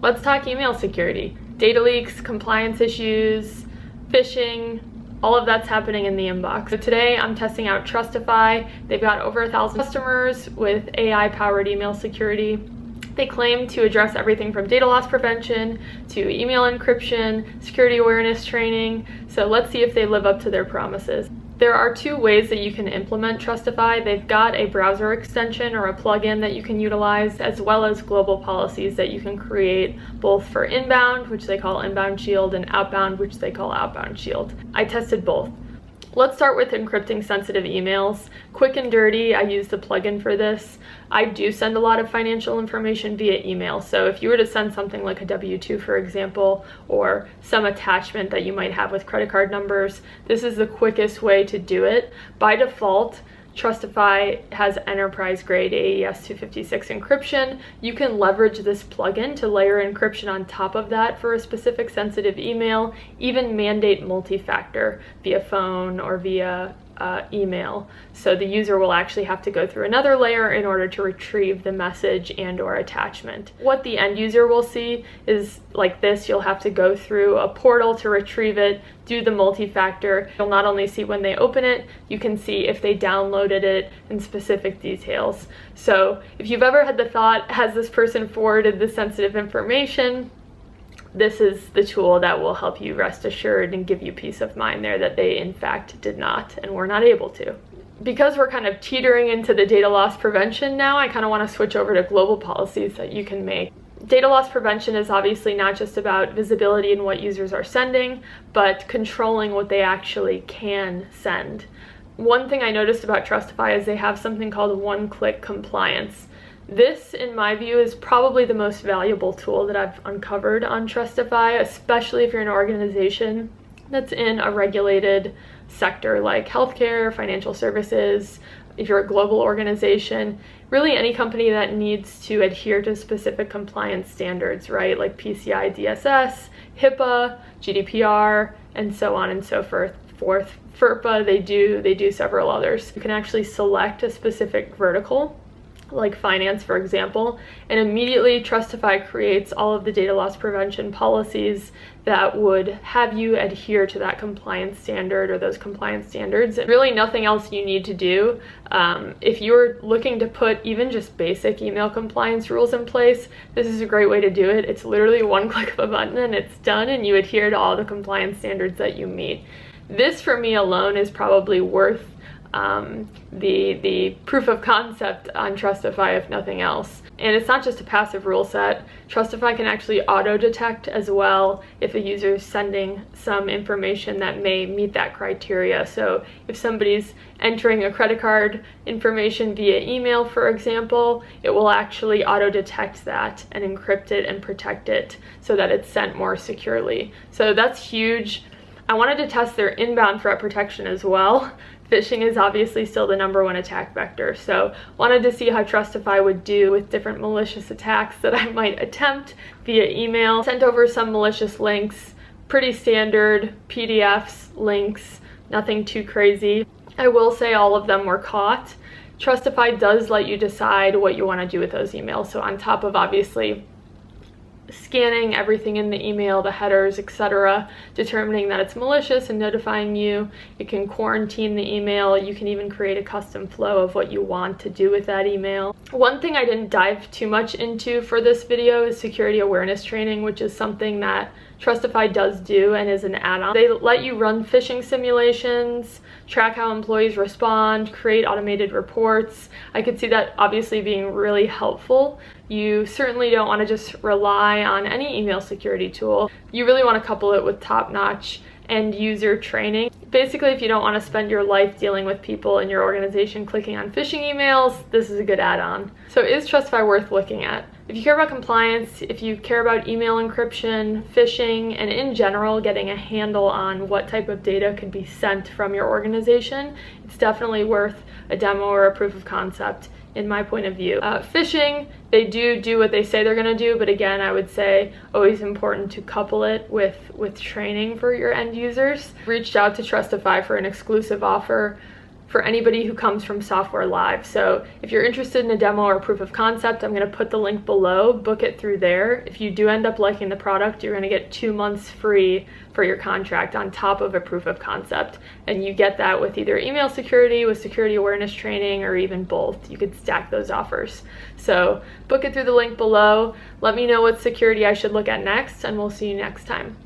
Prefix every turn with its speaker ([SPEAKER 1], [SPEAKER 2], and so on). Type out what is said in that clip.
[SPEAKER 1] let's talk email security. Data leaks, compliance issues, phishing, all of that's happening in the inbox. So today I'm testing out Trustifi. They've got over 1,000 customers with AI-powered email security. They claim to address everything from data loss prevention to email encryption, security awareness training. So let's see if they live up to their promises. There are two ways that you can implement Trustifi. They've got a browser extension or a plugin that you can utilize, as well as global policies that you can create both for inbound, which they call inbound shield, and outbound, which they call outbound shield. I tested both. Let's start with encrypting sensitive emails. Quick and dirty, I use the plugin for this. I do send a lot of financial information via email, so if you were to send something like a W-2, for example, or some attachment that you might have with credit card numbers, this is the quickest way to do it. By default, Trustifi has enterprise-grade AES 256 encryption. You can leverage this plugin to layer encryption on top of that for a specific sensitive email, even mandate multi-factor via phone or via email. So the user will actually have to go through another layer in order to retrieve the message and or attachment. What the end user will see is like this. You'll have to go through a portal to retrieve it, do the multi-factor. You'll not only see when they open it, you can see if they downloaded it and specific details. So if you've ever had the thought, has this person forwarded the sensitive information? This is the tool that will help you rest assured and give you peace of mind there that they in fact did not and were not able to. Because we're kind of teetering into the data loss prevention now, I kind of want to switch over to global policies that you can make. Data loss prevention is obviously not just about visibility in what users are sending, but controlling what they actually can send. One thing I noticed about Trustifi is they have something called one-click compliance. This, in my view, is probably the most valuable tool that I've uncovered on Trustifi, especially if you're an organization that's in a regulated sector like healthcare, financial services, if you're a global organization, really any company that needs to adhere to specific compliance standards, right? Like PCI DSS, HIPAA, GDPR, and so on and so forth. FERPA, they do several others. You can actually select a specific vertical, like finance, for example, and immediately Trustifi creates all of the data loss prevention policies that would have you adhere to that compliance standard or those compliance standards. Really nothing else you need to do. If you're looking to put even just basic email compliance rules in place, this is a great way to do it. It's literally one click of a button and it's done, and you adhere to all the compliance standards that you meet. This, for me alone, is probably worth the proof of concept on Trustifi, if nothing else. And it's not just a passive rule set. Trustifi can actually auto-detect as well if a user is sending some information that may meet that criteria. So if somebody's entering a credit card information via email, for example, it will actually auto-detect that and encrypt it and protect it so that it's sent more securely. So that's huge. I wanted to test their inbound threat protection as well. Phishing is obviously still the #1 attack vector, so wanted to see how Trustifi would do with different malicious attacks that I might attempt via email. Sent over some malicious links, pretty standard PDFs, links, nothing too crazy. I will say all of them were caught. Trustifi does let you decide what you want to do with those emails, so on top of obviously scanning everything in the email, the headers, etc., determining that it's malicious and notifying you. It can quarantine the email. You can even create a custom flow of what you want to do with that email. One thing I didn't dive too much into for this video is security awareness training, which is something that Trustifi does do and is an add-on. They let you run phishing simulations, track how employees respond, create automated reports. I could see that obviously being really helpful. You certainly don't want to just rely on any email security tool. You really want to couple it with top-notch end user training. Basically, if you don't want to spend your life dealing with people in your organization clicking on phishing emails, this is a good add-on. So is Trustifi worth looking at? If you care about compliance, if you care about email encryption, phishing, and in general getting a handle on what type of data could be sent from your organization, it's definitely worth a demo or a proof of concept in my point of view. Phishing, they do what they say they're gonna do, but again, I would say always important to couple it with training for your end users. Reached out to Trustifi for an exclusive offer. for anybody who comes from SoftwareLIVE. So if you're interested in a demo or proof of concept, I'm going to put the link below. Book it through there. If you do end up liking the product, you're going to get 2 months free for your contract on top of a proof of concept. And you get that with either email security, with security awareness training, or even both. You could stack those offers. So book it through the link below. Let me know what security I should look at next, and we'll see you next time.